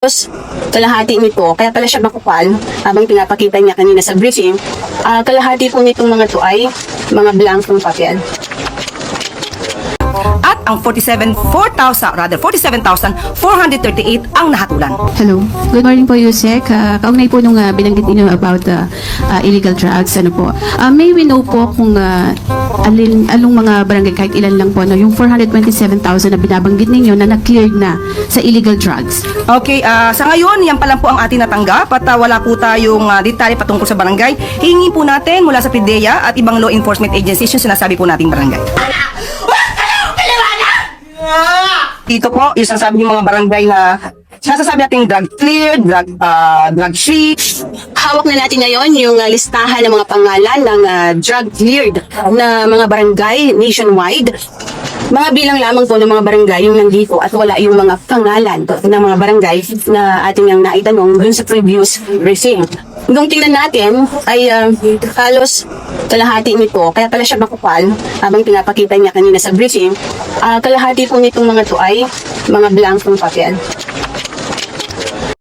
Tapos, kalahati nito, kaya pala siya makupal, habang pinapakita niya kanina sa briefing, kalahati po nitong mga to ay mga blankong papel. At ang 47,438 ang nahatulan. Hello. Good morning po, Yusek. Kaugnay po nung binanggit niyo about illegal drugs, ano po. May we know po kung anong mga barangay, kahit ilan lang po, no, yung 427,000 na binabanggit ninyo na na-cleared na sa illegal drugs. Okay, sa ngayon, yan pa lang po ang ating natanggap at wala po tayong detalye patungkol sa barangay. Hihingi po natin mula sa PIDEA at ibang law enforcement agencies yung sinasabi po nating barangay. Dito po, yung sinasabi ng mga barangay na sinasabi natin drug clear, drug free. Hawak na natin ngayon yung listahan ng mga pangalan ng drug cleared na mga barangay nationwide. Mga bilang lamang po ng mga barangay yung nandito at wala yung mga pangalan ng mga barangay na ating nang naitanong dun sa previous briefing. Nung tingnan natin ay halos kalahati nito, kaya pala siya makupal, habang pinapakita niya kanina sa briefing, kalahati po nitong mga to ay mga blankong papel.